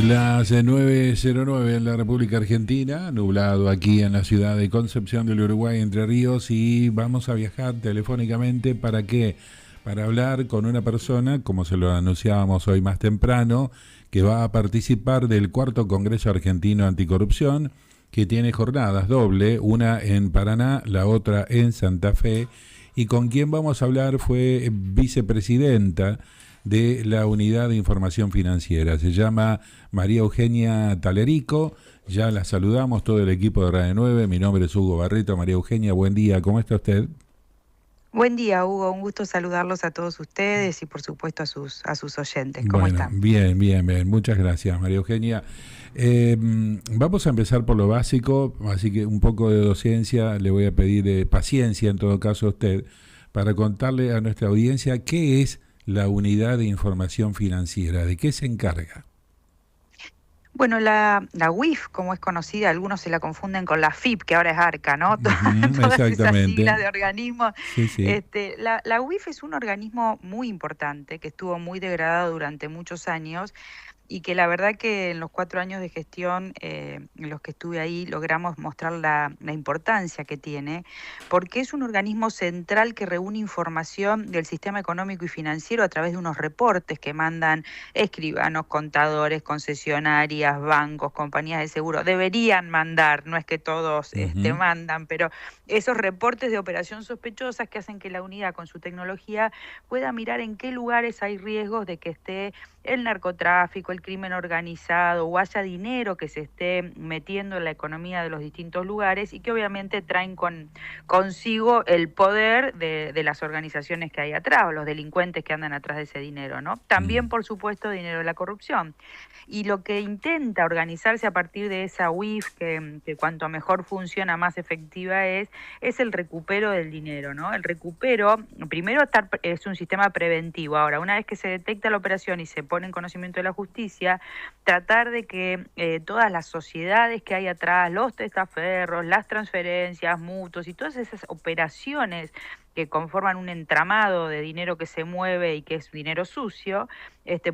Las 9:09 en la República Argentina, nublado aquí en la ciudad de Concepción del Uruguay, Entre Ríos, y vamos a viajar telefónicamente ¿para qué? Para hablar con una persona, como se lo anunciábamos hoy más temprano, que va a participar del cuarto Congreso Argentino Anticorrupción, que tiene jornadas doble, una en Paraná, la otra en Santa Fe, y con quien vamos a hablar fue vicepresidenta de la Unidad de Información Financiera. Se llama María Eugenia Talerico. Ya la saludamos, todo el equipo de Radio 9. Mi nombre es Hugo Barreto. María Eugenia, buen día. ¿Cómo está usted? Buen día, Hugo. Un gusto saludarlos a todos ustedes y, por supuesto, a sus oyentes. ¿Cómo Bueno, están? bien, bien, bien. Muchas gracias, María Eugenia. Vamos a empezar por lo básico, así que un poco de docencia. Le voy a pedir paciencia, en todo caso, a usted, para contarle a nuestra audiencia qué es la Unidad de Información Financiera, ¿de qué se encarga? Bueno, la UIF, como es conocida, algunos se la confunden con la FIP, que ahora es ARCA, ¿no? Todas esas siglas Exactamente. de organismos. Sí, sí. La UIF es un organismo muy importante, que estuvo muy degradado durante muchos años, y que la verdad que en los 4 años de gestión en los que estuve ahí logramos mostrar la importancia que tiene, porque es un organismo central que reúne información del sistema económico y financiero a través de unos reportes que mandan escribanos, contadores, concesionarias, bancos, compañías de seguro. Deberían mandar, no es que todos Ujú. mandan, pero esos reportes de operación sospechosas que hacen que la unidad con su tecnología pueda mirar en qué lugares hay riesgos de que esté el narcotráfico, el crimen organizado o haya dinero que se esté metiendo en la economía de los distintos lugares, y que obviamente traen consigo el poder de las organizaciones que hay atrás, o los delincuentes que andan atrás de ese dinero, ¿no? También, Mm. por supuesto, dinero de la corrupción. Y lo que intenta organizarse a partir de esa UIF, que cuanto mejor funciona, más efectiva es el recupero del dinero, ¿no? El recupero, primero es un sistema preventivo. Ahora, una vez que se detecta la operación y se pone en conocimiento de la justicia, tratar de que todas las sociedades que hay atrás, los testaferros, las transferencias, mutuos y todas esas operaciones que conforman un entramado de dinero que se mueve y que es dinero sucio,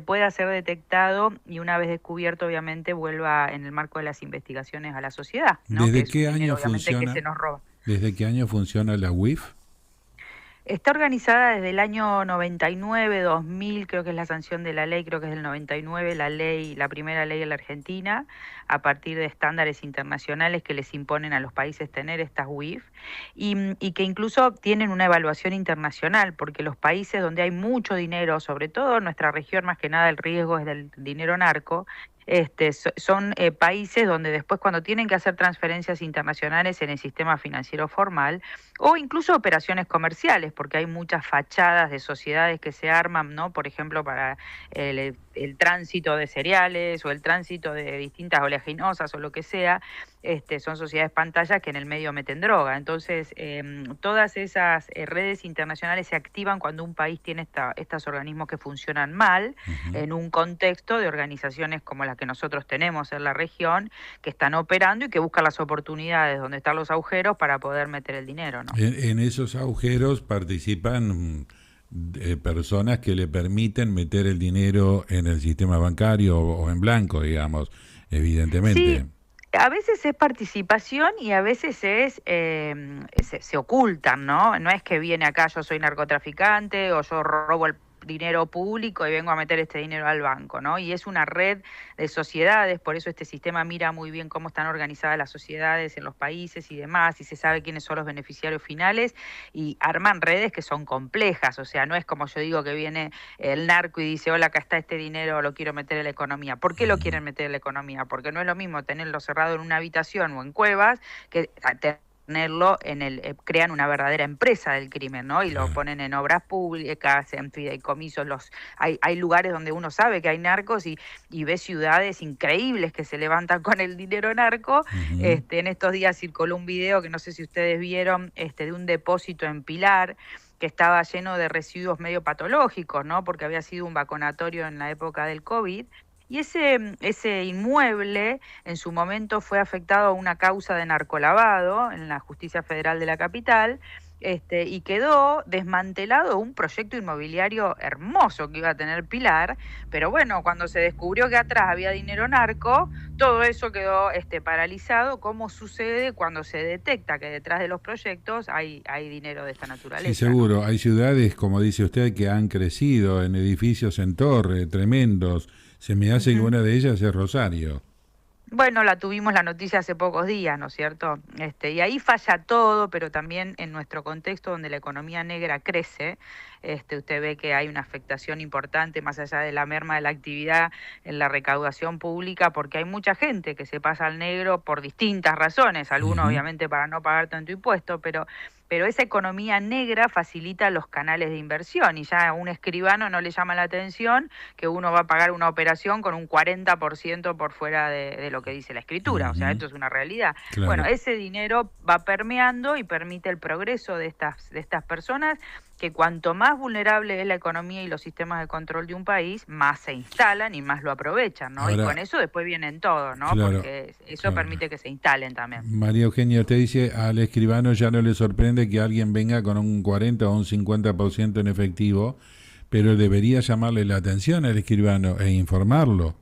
pueda ser detectado y, una vez descubierto, obviamente vuelva en el marco de las investigaciones a la sociedad, ¿no? Que ¿Desde es un qué dinero año obviamente que funciona? se nos roba. ¿Desde qué año funciona la UIF? Está organizada desde el año 99, 2000, creo que es la sanción de la ley, creo que es del 99, la ley, la primera ley en la Argentina, a partir de estándares internacionales que les imponen a los países tener estas UIF, y que incluso tienen una evaluación internacional, porque los países donde hay mucho dinero, sobre todo en nuestra región, más que nada el riesgo es del dinero narco. Son países donde después, cuando tienen que hacer transferencias internacionales en el sistema financiero formal, o incluso operaciones comerciales, porque hay muchas fachadas de sociedades que se arman, ¿no? Por ejemplo, para el tránsito de cereales o el tránsito de distintas oleaginosas o lo que sea. Son sociedades pantallas que en el medio meten droga. Entonces, todas esas redes internacionales se activan cuando un país tiene estos organismos que funcionan mal, Ujú. en un contexto de organizaciones como la que nosotros tenemos en la región, que están operando y que buscan las oportunidades donde están los agujeros para poder meter el dinero, ¿no? En esos agujeros participan personas que le permiten meter el dinero en el sistema bancario o en blanco, digamos, evidentemente. Sí, a veces es participación y a veces se ocultan, ¿no? No es que viene acá, yo soy narcotraficante o yo robo el dinero público y vengo a meter este dinero al banco, ¿no? Y es una red de sociedades, por eso este sistema mira muy bien cómo están organizadas las sociedades en los países y demás, y se sabe quiénes son los beneficiarios finales, y arman redes que son complejas. O sea, no es como yo digo, que viene el narco y dice: hola, acá está este dinero, lo quiero meter en la economía. ¿Por qué lo Ujú. quieren meter en la economía? Porque no es lo mismo tenerlo cerrado en una habitación o en cuevas que tenerlo crean una verdadera empresa del crimen, ¿no? Y lo Claro. ponen en obras públicas, en fideicomisos. Hay lugares donde uno sabe que hay narcos, y ve ciudades increíbles que se levantan con el dinero narco. Ujú. En estos días circuló un video que no sé si ustedes vieron, de un depósito en Pilar, que estaba lleno de residuos medio patológicos, ¿no? Porque había sido un vacunatorio en la época del COVID. Y ese inmueble en su momento fue afectado a una causa de narcolavado en la Justicia Federal de la capital, y quedó desmantelado un proyecto inmobiliario hermoso que iba a tener Pilar, pero bueno, cuando se descubrió que atrás había dinero narco, todo eso quedó paralizado, como sucede cuando se detecta que detrás de los proyectos hay dinero de esta Sí, naturaleza, ¿no? seguro. Hay ciudades, como dice usted, que han crecido en edificios en torre, tremendos. Se me hace que Ujú. una de ellas es Rosario. Bueno, la tuvimos la noticia hace pocos días, ¿no es cierto? Y ahí falla todo, pero también en nuestro contexto donde la economía negra crece, usted ve que hay una afectación importante más allá de la merma de la actividad en la recaudación pública, porque hay mucha gente que se pasa al negro por distintas razones, algunos Ujú. obviamente para no pagar tanto impuesto, pero esa economía negra facilita los canales de inversión y ya a un escribano no le llama la atención que uno va a pagar una operación con un 40% por fuera de lo que dice la escritura, o sea, Ujú. esto es una realidad. Bueno, Claro. ese dinero va permeando y permite el progreso de estas personas, que cuanto más vulnerable es la economía y los sistemas de control de un país, más se instalan y más lo aprovechan, ¿no? Y con Ahora, eso después vienen todos, ¿no? claro, Porque eso claro. permite que se instalen también. María Eugenia, usted dice, al escribano ya no le sorprende que alguien venga con un 40 o un 50% en efectivo, pero debería llamarle la atención al escribano e informarlo.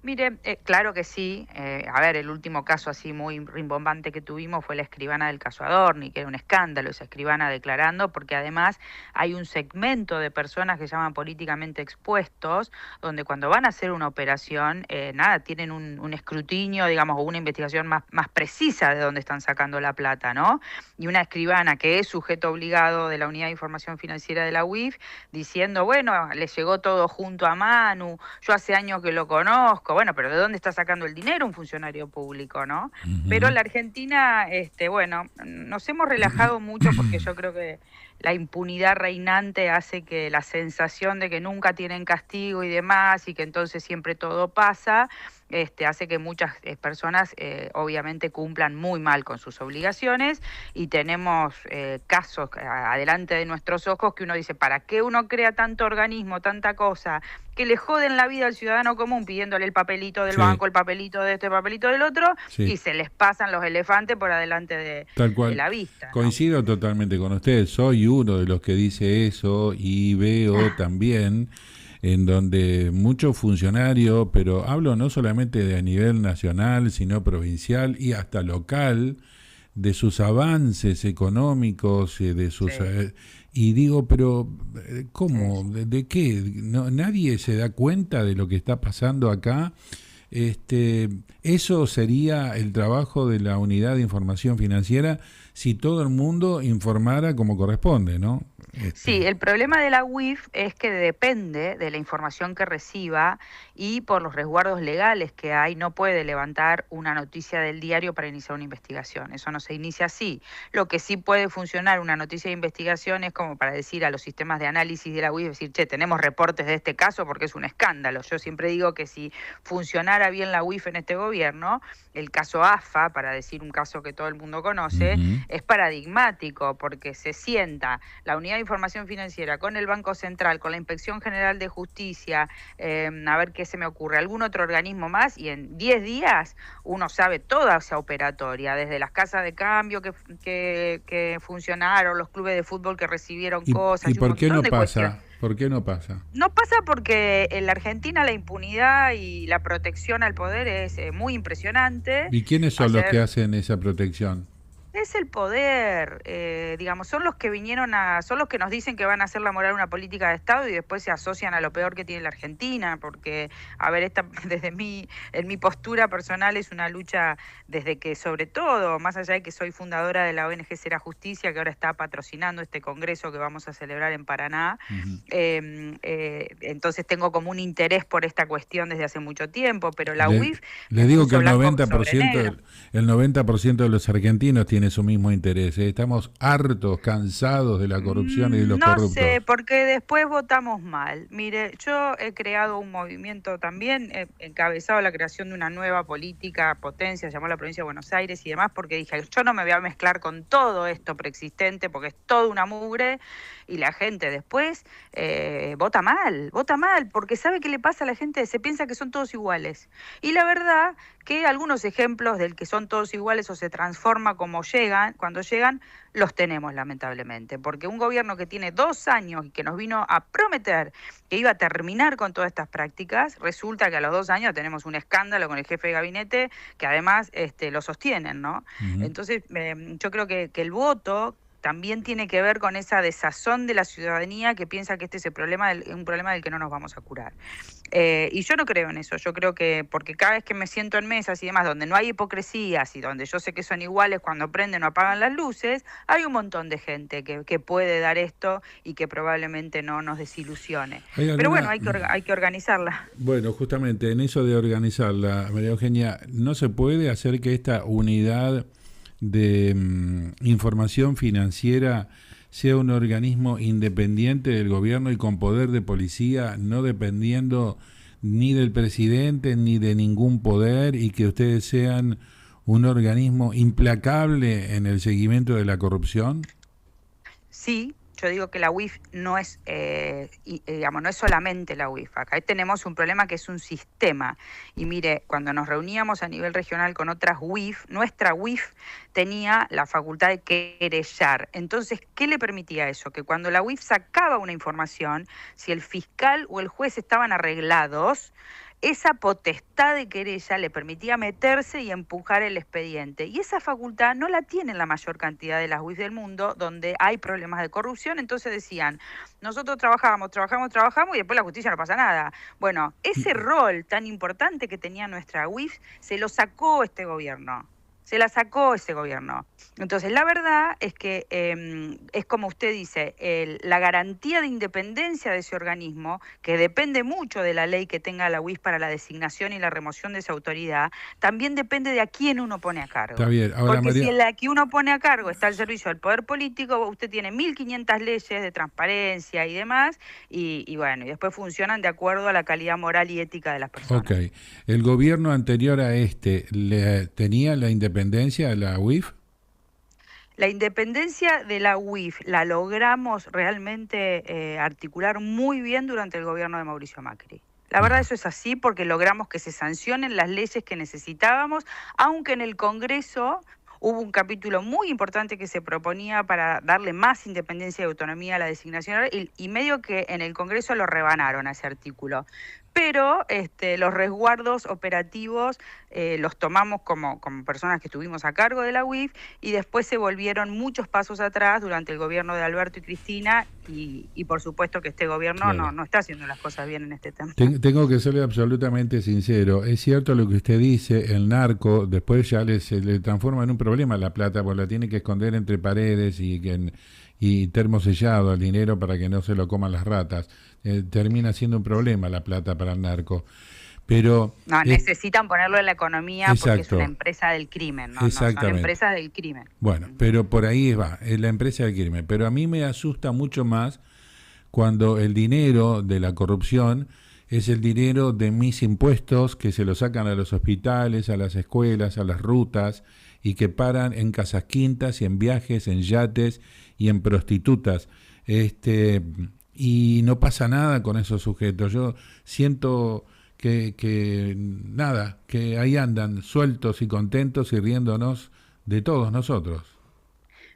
Mire, claro que sí. A ver, el último caso así muy rimbombante que tuvimos fue la escribana del caso Adorni, que era un escándalo esa escribana declarando, porque además hay un segmento de personas que llaman políticamente expuestos, donde cuando van a hacer una operación, nada, tienen un escrutinio, digamos, o una investigación más precisa de dónde están sacando la plata, ¿no? Y una escribana que es sujeto obligado de la Unidad de Información Financiera de la UIF, diciendo, bueno, le llegó todo junto a Manu, yo hace años que lo conozco, bueno, pero ¿de dónde está sacando el dinero un funcionario público, no? Pero Ujú. la Argentina, bueno, nos hemos relajado mucho porque yo creo que la impunidad reinante hace que la sensación de que nunca tienen castigo y demás, y que entonces siempre todo pasa, hace que muchas personas obviamente cumplan muy mal con sus obligaciones, y tenemos casos adelante de nuestros ojos que uno dice, ¿para qué uno crea tanto organismo, tanta cosa, que le joden la vida al ciudadano común pidiéndole el papelito del Sí, banco, el papelito de este, el papelito del otro, sí, y se les pasan los elefantes por adelante tal de cual. la vista, ¿no? Coincido totalmente con usted. Soy uno de los que dice eso y veo también en donde muchos funcionarios, pero hablo no solamente de a nivel nacional, sino provincial y hasta local, de sus avances económicos, de sus Sí, y digo, pero sí, ¿cómo? De qué? No, nadie se da cuenta de lo que está pasando acá. Este, eso sería el trabajo de la unidad de información financiera si todo el mundo informara como corresponde, ¿no? sí, Este, el problema de la UIF es que depende de la información que reciba y por los resguardos legales que hay, no puede levantar una noticia del diario para iniciar una investigación. Eso no se inicia así. Lo que sí puede funcionar una noticia de investigación es como para decir a los sistemas de análisis de la UIF, decir, che, tenemos reportes de este caso porque es un escándalo. Yo siempre digo que si funcionara bien la UIF en este gobierno, el caso AFA, para decir un caso que todo el mundo conoce, ujú. es paradigmático porque se sienta la Unidad de Información Financiera con el Banco Central, con la Inspección General de Justicia, a ver qué se me ocurre, algún otro organismo más, y en 10 días uno sabe toda esa operatoria, desde las casas de cambio que funcionaron, los clubes de fútbol que recibieron Y cosas y un por qué montón no de cuestiones. pasa? ¿Por qué no pasa? No pasa porque en la Argentina la impunidad y la protección al poder es muy impresionante. ¿Y quiénes son los que Ayer hacen esa protección? es el poder, digamos, son los que son los que nos dicen que van a hacer la moral una política de Estado y después se asocian a lo peor que tiene la Argentina, porque, a ver, en mi postura personal es una lucha desde que, sobre todo, más allá de que soy fundadora de la ONG Será Justicia, que ahora está patrocinando este congreso que vamos a celebrar en Paraná, Ujú. entonces tengo como un interés por esta cuestión desde hace mucho tiempo, pero la Le, UIF le digo que puso blanco sobre negro. el 90% de los argentinos tiene su mismo interés. Estamos hartos, cansados de la corrupción y de los No sé, corruptos. porque después votamos mal. Mire, yo he creado un movimiento también, he encabezado la creación de una nueva política, potencia, se llamó la provincia de Buenos Aires y demás, porque dije, yo no me voy a mezclar con todo esto preexistente, porque es toda una mugre, y la gente después vota mal, porque ¿sabe qué le pasa a la gente? Se piensa que son todos iguales. Y la verdad que algunos ejemplos del que son todos iguales o se transforma como llegan, cuando llegan, los tenemos lamentablemente, porque un gobierno que tiene 2 años y que nos vino a prometer que iba a terminar con todas estas prácticas, resulta que a los 2 años tenemos un escándalo con el jefe de gabinete que además lo sostienen, ¿no? Entonces yo creo que el voto también tiene que ver con esa desazón de la ciudadanía que piensa que este es un problema del que no nos vamos a curar. Y yo no creo en eso, yo creo que, porque cada vez que me siento en mesas y demás, donde no hay hipocresías y donde yo sé que son iguales cuando prenden o apagan las luces, hay un montón de gente que puede dar esto y que probablemente no nos desilusione. Pero bueno, hay que organizarla. Bueno, justamente en eso de organizarla, María Eugenia, ¿no se puede hacer que esta unidad de información financiera sea un organismo independiente del gobierno y con poder de policía, no dependiendo ni del presidente ni de ningún poder, y que ustedes sean un organismo implacable en el seguimiento de la corrupción? Sí. Yo digo que la UIF no es, no es solamente la UIF. Acá tenemos un problema que es un sistema. Y mire, cuando nos reuníamos a nivel regional con otras UIF, nuestra UIF tenía la facultad de querellar. Entonces, ¿qué le permitía eso? Que cuando la UIF sacaba una información, si el fiscal o el juez estaban arreglados, esa potestad de querella le permitía meterse y empujar el expediente. Y esa facultad no la tienen la mayor cantidad de las UIF del mundo, donde hay problemas de corrupción. Entonces decían, nosotros trabajamos y después la justicia no pasa nada. Bueno, ese rol tan importante que tenía nuestra UIF se lo sacó este gobierno. Se la sacó ese gobierno. Entonces, la verdad es que es como usted dice, la garantía de independencia de ese organismo, que depende mucho de la ley que tenga la UIF para la designación y la remoción de esa autoridad, también depende de a quién uno pone a cargo. Está bien. Ahora, porque María, si la que uno pone a cargo está al servicio del poder político, usted tiene 1.500 leyes de transparencia y demás, y bueno, y después funcionan de acuerdo a la calidad moral y ética de las personas. Ok. ¿El gobierno anterior a tenía la independencia de la UIF? La independencia de la UIF la logramos realmente articular muy bien durante el gobierno de Mauricio Macri. La verdad eso es así porque logramos que se sancionen las leyes que necesitábamos, aunque en el Congreso hubo un capítulo muy importante que se proponía para darle más independencia y autonomía a la designación y medio que en el Congreso lo rebanaron a ese artículo. Pero los resguardos operativos los tomamos como personas que estuvimos a cargo de la UIF y después se volvieron muchos pasos atrás durante el gobierno de Alberto y Cristina y por supuesto que este gobierno no está haciendo las cosas bien en este tema. Tengo que serle absolutamente sincero. Es cierto lo que usted dice, el narco después ya se le transforma en un problema la plata, porque la tiene que esconder entre paredes y termosellado al dinero para que no se lo coman las ratas. Termina siendo un problema la plata para el narco. Pero necesitan ponerlo en la economía. Exacto. Porque es una empresa del crimen, ¿no? Exactamente. Son empresas del crimen. Bueno, pero por ahí va, es la empresa del crimen. Pero a mí me asusta mucho más cuando el dinero de la corrupción es el dinero de mis impuestos que se lo sacan a los hospitales, a las escuelas, a las rutas, y que paran en casas quintas y en viajes, en yates y en prostitutas. Y no pasa nada con esos sujetos. Yo siento que ahí andan sueltos y contentos y riéndonos de todos nosotros.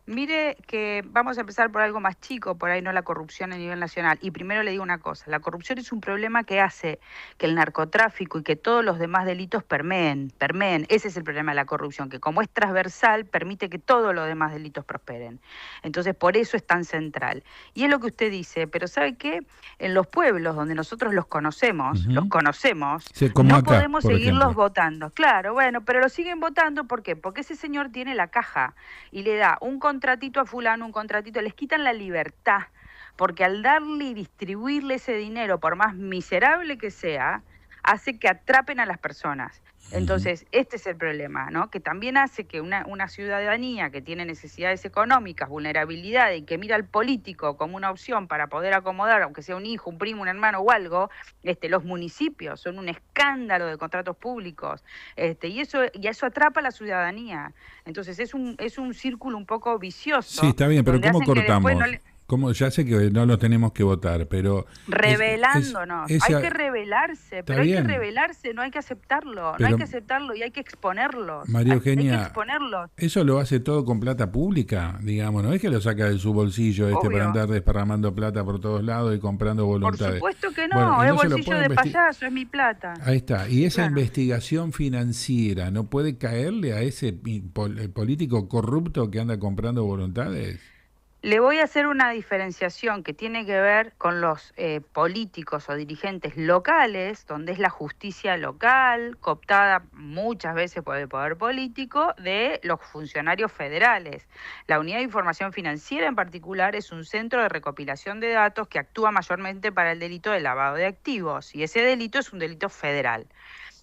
Mire que vamos a empezar por algo más chico, por ahí no la corrupción a nivel nacional. Y primero le digo una cosa, la corrupción es un problema que hace que el narcotráfico y que todos los demás delitos permeen. Ese es el problema de la corrupción, que como es transversal, permite que todos los demás delitos prosperen. Entonces, por eso es tan central. Y es lo que usted dice, pero ¿sabe qué? En los pueblos donde nosotros los conocemos, sí, no acá, podemos seguirlos ejemplo. votando. Claro, bueno, pero lo siguen votando, ¿por qué? Porque ese señor tiene la caja y le da un contratito a fulano, un contratito, les quitan la libertad, porque al darle y distribuirle ese dinero, por más miserable que sea, hace que atrapen a las personas. Entonces, este es el problema, ¿no? Que también hace que una ciudadanía que tiene necesidades económicas, vulnerabilidad y que mira al político como una opción para poder acomodar, aunque sea un hijo, un primo, un hermano o algo, los municipios son un escándalo de contratos públicos, y eso atrapa a la ciudadanía. Entonces, es un círculo un poco vicioso. Sí, está bien, pero ¿cómo cortamos? ¿Cómo? Ya sé que no lo tenemos que votar, pero... Revelándonos. Hay que rebelarse, pero hay que bien, rebelarse, no hay que aceptarlo. No pero hay que aceptarlo y hay que exponerlos. María Hay que Eugenia, exponerlos, eso lo hace todo con plata pública, digamos, no es que lo saca de su bolsillo para obvio. andar desparramando plata por todos lados y comprando Por voluntades. supuesto que Bueno, no, y es no se lo bolsillo puede de investigar. payaso, es mi plata. Ahí está. Y esa Claro. investigación financiera, ¿no puede caerle a ese político corrupto que anda comprando voluntades? Le voy a hacer una diferenciación que tiene que ver con los políticos o dirigentes locales, donde es la justicia local, cooptada muchas veces por el poder político, de los funcionarios federales. La Unidad de Información Financiera en particular es un centro de recopilación de datos que actúa mayormente para el delito de lavado de activos, y ese delito es un delito federal.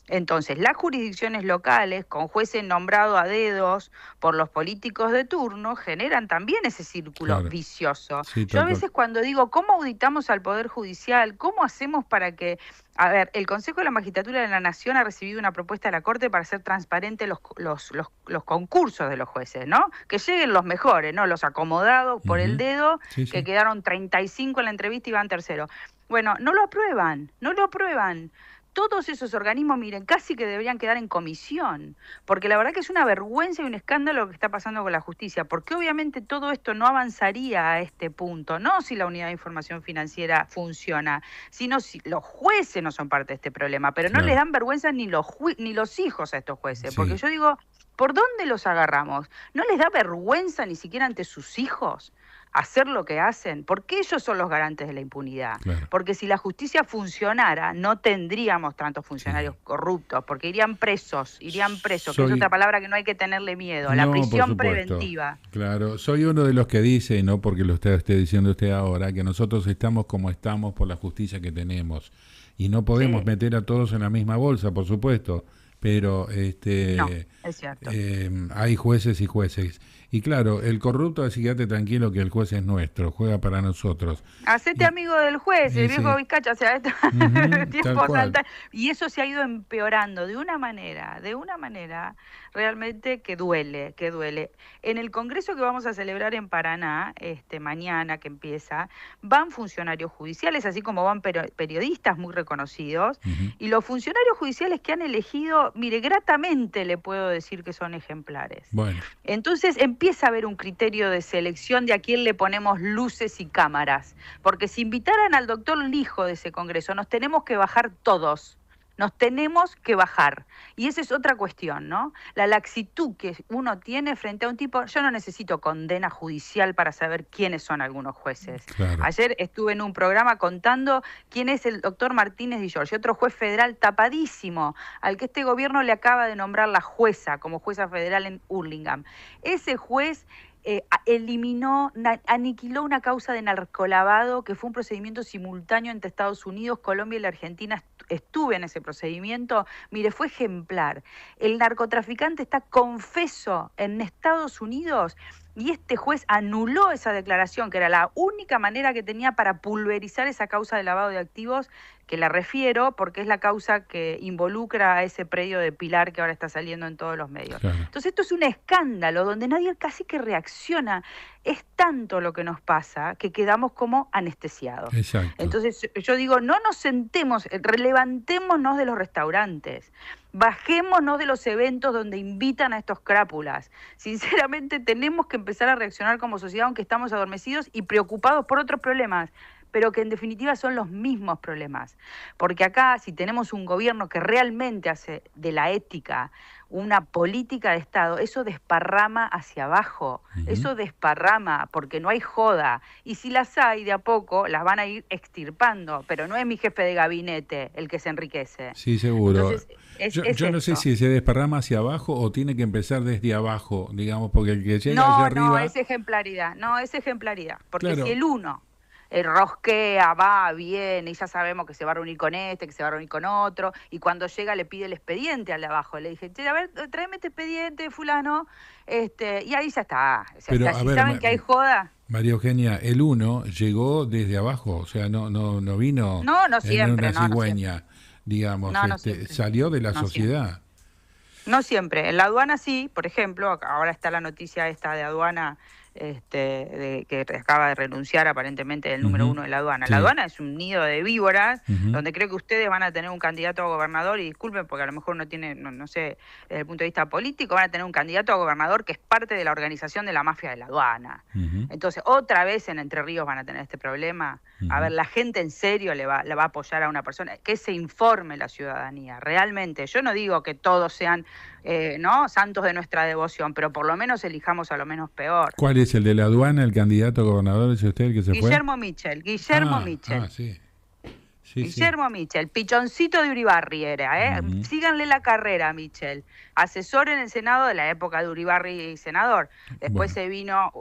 Entonces, las jurisdicciones locales, con jueces nombrados a dedos por los políticos de turno, generan también ese círculo Claro, vicioso. sí, Yo a tal cual. veces cuando digo, ¿cómo auditamos al Poder Judicial? ¿Cómo hacemos para que... A ver, el Consejo de la Magistratura de la Nación ha recibido una propuesta de la Corte para hacer transparentes los concursos de los jueces, ¿no? Que lleguen los mejores, ¿no? Los acomodados por el Ujú. dedo, Sí, que sí. quedaron 35 en la entrevista y van tercero. Bueno, no lo aprueban, no lo aprueban. Todos esos organismos, miren, casi que deberían quedar en comisión, porque la verdad que es una vergüenza y un escándalo lo que está pasando con la justicia, porque obviamente todo esto no avanzaría a este punto, no si la Unidad de Información Financiera funciona, sino si los jueces no son parte de este problema, pero no les Claro, dan vergüenza ni ni los hijos a estos jueces, porque sí, yo digo, ¿por dónde los agarramos? ¿No les da vergüenza ni siquiera ante sus hijos hacer lo que hacen? Porque ellos son los garantes de la impunidad. claro, Porque si la justicia funcionara, no tendríamos tantos funcionarios sí. corruptos, porque irían presos, que es otra Soy, palabra que no hay que tenerle miedo, la no, por prisión supuesto, preventiva. claro, soy uno de los que dice, no porque lo esté diciendo usted ahora, que nosotros estamos como estamos por la justicia que tenemos y no podemos Sí, meter a todos en la misma bolsa, por supuesto, pero no, es cierto. hay jueces y jueces. Y claro, el corrupto, así quédate tranquilo que el juez es nuestro, juega para nosotros. Hacete Y amigo del juez, el viejo ese, Vizcacha, o sea, ujú, tal tiempos cual. alta. Y eso se ha ido empeorando de una manera realmente que duele, que duele. En el congreso que vamos a celebrar en Paraná, mañana que empieza, van funcionarios judiciales, así como van periodistas muy reconocidos, Ujú. y los funcionarios judiciales que han elegido, mire, gratamente le puedo decir que son ejemplares. Bueno, Entonces empieza a haber un criterio de selección de a quién le ponemos luces y cámaras, porque si invitaran al doctor Lijo de ese congreso, nos tenemos que bajar todos, nos tenemos que bajar. Y esa es otra cuestión, ¿no? La laxitud que uno tiene frente a un tipo, yo no necesito condena judicial para saber quiénes son algunos jueces. claro, Ayer estuve en un programa contando quién es el doctor Martínez Di Giorgi, otro juez federal tapadísimo, al que este gobierno le acaba de nombrar la jueza como jueza federal en Hurlingham. Ese juez aniquiló una causa de narcolavado que fue un procedimiento simultáneo entre Estados Unidos, Colombia y la Argentina. Estuve en ese procedimiento, mire, fue ejemplar. El narcotraficante está confeso en Estados Unidos y este juez anuló esa declaración, que era la única manera que tenía para pulverizar esa causa de lavado de activos, que la refiero porque es la causa que involucra a ese predio de Pilar que ahora está saliendo en todos los medios. claro, Entonces esto es un escándalo donde nadie casi que reacciona. Es tanto lo que nos pasa que quedamos como anestesiados. exacto. Entonces yo digo, no nos sentemos, relevantémonos de los restaurantes, bajémonos de los eventos donde invitan a estos crápulas. Sinceramente tenemos que empezar a reaccionar como sociedad, aunque estamos adormecidos y preocupados por otros problemas, pero que en definitiva son los mismos problemas. Porque acá, si tenemos un gobierno que realmente hace de la ética una política de Estado, eso desparrama hacia abajo, Ujú. eso desparrama, porque no hay joda. Y si las hay, de a poco las van a ir extirpando, pero no es mi jefe de gabinete el que se enriquece. Sí, seguro. Entonces, es Yo no sé esto. si se desparrama hacia abajo o tiene que empezar desde abajo, digamos, porque el que llega allá No, no, arriba, es ejemplaridad, no, es ejemplaridad, porque si claro, el uno rosquea, va, viene, y ya sabemos que se va a reunir con este, que se va a reunir con otro, y cuando llega le pide el expediente al de abajo, le dije, che, a ver, tráeme este expediente, fulano, y ahí ya está, o pero sea, a si ver, saben que hay joda, María Eugenia, el uno llegó desde abajo, o sea, no vino no, no en siempre, una no, no siempre, cigüeña, digamos, no, no siempre, salió de la no siempre. sociedad. No siempre. En la aduana sí, por ejemplo, ahora está la noticia esta de aduana que acaba de renunciar aparentemente el número uno de la aduana. Sí. La aduana es un nido de víboras, donde creo que ustedes van a tener un candidato a gobernador, y disculpen porque a lo mejor no tiene, no sé, desde el punto de vista político, van a tener un candidato a gobernador que es parte de la organización de la mafia de la aduana. Entonces, otra vez en Entre Ríos van a tener este problema. A ver, la gente en serio le va a apoyar a una persona, que se informe la ciudadanía, realmente. Yo no digo que todos sean santos de nuestra devoción, pero por lo menos elijamos a lo menos peor. ¿Cuál es el de la aduana, el candidato a gobernador? ¿Es usted el que se Guillermo fue? Michel. Sí. Guillermo Michel, pichoncito de Uribarri era, Síganle la carrera a Michel, asesor en el Senado de la época de Uribarri senador. Después se vino,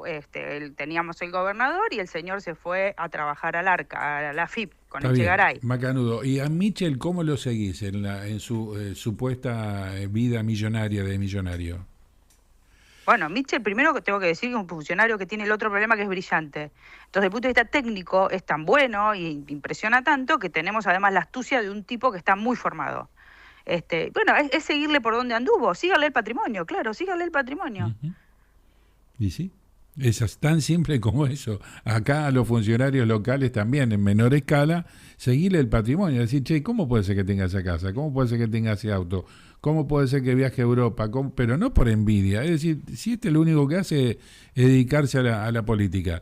teníamos el gobernador y el señor se fue a trabajar al ARCA, a la FIP, con Echegaray. Macanudo. ¿Y a Michel cómo lo seguís en su supuesta vida millonaria de millonario? Bueno, Michel, primero que tengo que decir que es un funcionario que tiene el otro problema, que es brillante. Entonces, desde el punto de vista técnico, es tan bueno y impresiona tanto que tenemos además la astucia de un tipo que está muy formado. Es seguirle por donde anduvo, sígale el patrimonio, claro, sígale el patrimonio. ¿Y sí? Es tan simple como eso. Acá a los funcionarios locales también, en menor escala, seguirle el patrimonio. Decir, che, ¿cómo puede ser que tenga esa casa? ¿Cómo puede ser que tenga ese auto? ¿Cómo puede ser que viaje a Europa? Pero no por envidia. Es decir, si lo único que hace es dedicarse a la política.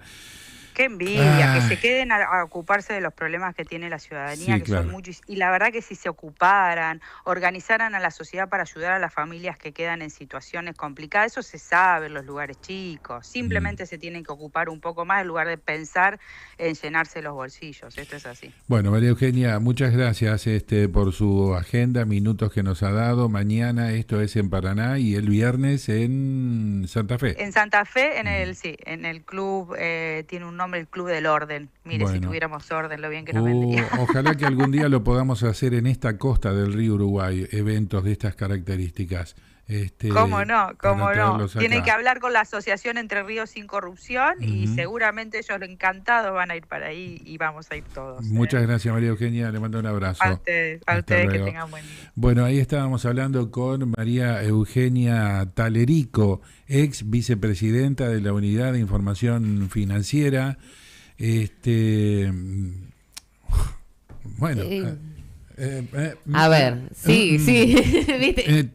Qué envidia, que se queden a ocuparse de los problemas que tiene la ciudadanía, que son muchos. Y la verdad que si se ocuparan, organizaran a la sociedad para ayudar a las familias que quedan en situaciones complicadas, eso se sabe en los lugares chicos. Simplemente se tienen que ocupar un poco más en lugar de pensar en llenarse los bolsillos. Esto es así. Bueno, María Eugenia, muchas gracias por su agenda, minutos que nos ha dado. Mañana esto es en Paraná y el viernes en Santa Fe. En Santa Fe, en el club, tiene un nombre, el Club del Orden. Mire, si tuviéramos orden, lo bien que nos vendría. Ojalá que algún día lo podamos hacer en esta costa del río Uruguay, eventos de estas características. ¿Cómo no? Tienen que hablar con la Asociación Entre Ríos Sin Corrupción y seguramente ellos encantados van a ir para ahí y vamos a ir todos. Muchas gracias, María Eugenia, le mando un abrazo. A ustedes que tengan buen día. Bueno, ahí estábamos hablando con María Eugenia Talerico, ex vicepresidenta de la Unidad de Información Financiera. A ver, sí, ¿viste?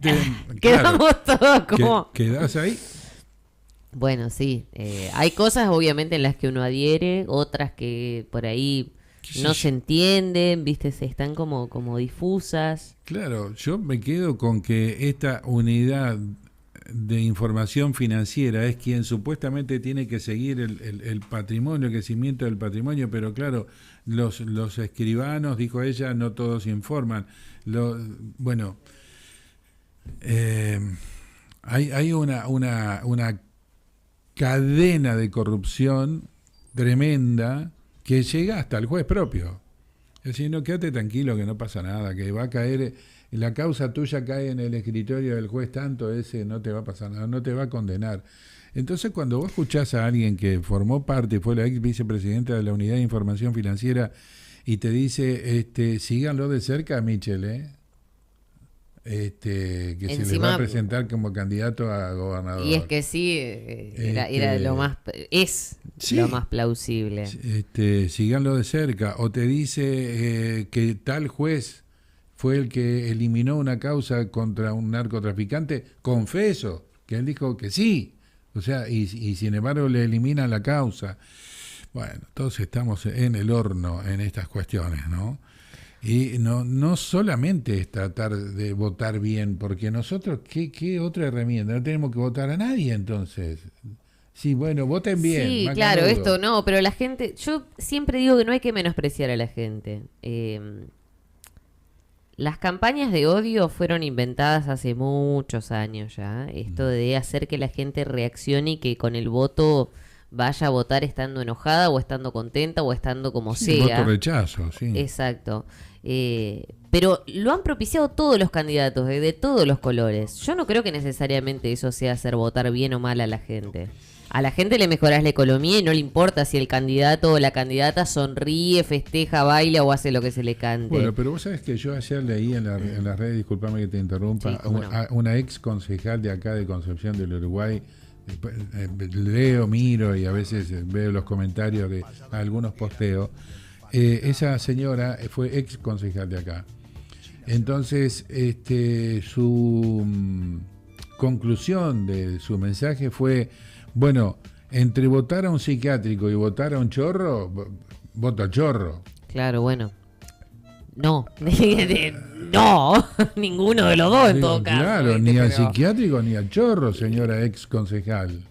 Quedamos todos como... ¿Quedás ahí? Bueno, sí. Hay cosas, obviamente, en las que uno adhiere, otras que por ahí no se entienden, ¿viste? Están como difusas. Claro, yo me quedo con que esta unidad de información financiera es quien supuestamente tiene que seguir el patrimonio, el crecimiento del patrimonio, pero claro, los escribanos, dijo ella, no todos informan. Hay una cadena de corrupción tremenda que llega hasta el juez propio. Es decir, no, quédate tranquilo que no pasa nada, que va a caer... La causa tuya cae en el escritorio del juez tanto, ese no te va a pasar nada, no te va a condenar. Entonces, cuando vos escuchás a alguien que formó parte, fue la ex vicepresidenta de la Unidad de Información Financiera, y te dice, síganlo de cerca a Michel, que encima, se le va a presentar como candidato a gobernador. Y es que sí, era lo más, lo más plausible. Síganlo de cerca. O te dice que tal juez fue el que eliminó una causa contra un narcotraficante, confeso, que él dijo que sí, o sea, y sin embargo le eliminan la causa. Bueno, todos estamos en el horno en estas cuestiones, ¿no? Y no solamente es tratar de votar bien, porque nosotros, ¿qué otra herramienta? No tenemos que votar a nadie, entonces. Sí, bueno, voten bien. Sí, claro, esto no, pero la gente, yo siempre digo que no hay que menospreciar a la gente. Las campañas de odio fueron inventadas hace muchos años ya. Esto de hacer que la gente reaccione y que con el voto vaya a votar estando enojada o estando contenta o estando como sea. Voto rechazo, sí. Exacto. Pero lo han propiciado todos los candidatos, de todos los colores. Yo no creo que necesariamente eso sea hacer votar bien o mal a la gente. A la gente le mejorás la economía y no le importa si el candidato o la candidata sonríe, festeja, baila o hace lo que se le cante. Bueno, pero vos sabés que yo ayer leí en las redes, disculpame que te interrumpa, sí, una ex concejal de acá de Concepción del Uruguay, leo, miro y a veces veo los comentarios de algunos posteos. Esa señora fue ex concejal de acá. Entonces, su conclusión de su mensaje fue, bueno, entre votar a un psiquiátrico y votar a un chorro, voto al chorro. Claro, bueno. No, no, ninguno de los dos en todo caso. Claro, ni al psiquiátrico ni al chorro, señora ex concejal.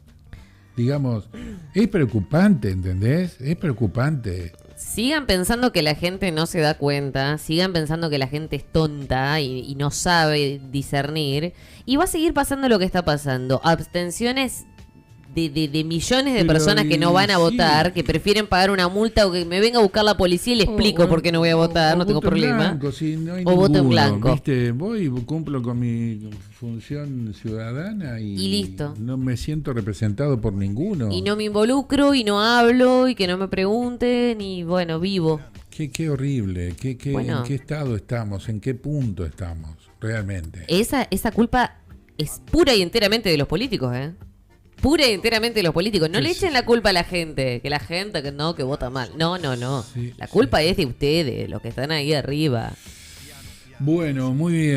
Digamos, es preocupante, ¿entendés? Es preocupante. Sigan pensando que la gente no se da cuenta, sigan pensando que la gente es tonta y no sabe discernir, y va a seguir pasando lo que está pasando. Abstenciones de millones de personas que no van a votar, que prefieren pagar una multa o que me venga a buscar la policía y le explico por qué no voy a votar, no tengo problema. Blanco, si no hay o voto en blanco. ¿Viste? Voy y cumplo con mi función ciudadana y listo. No me siento representado por ninguno. Y no me involucro y no hablo y que no me pregunten y bueno, vivo. Qué horrible, Bueno. ¿en qué estado estamos? ¿En qué punto estamos? Realmente. Esa culpa es pura y enteramente de los políticos, ¿eh? Pura y enteramente de los políticos. No le echen la culpa a la gente, que que vota mal. No. Sí, la culpa es de ustedes, los que están ahí arriba. Bueno, muy bien.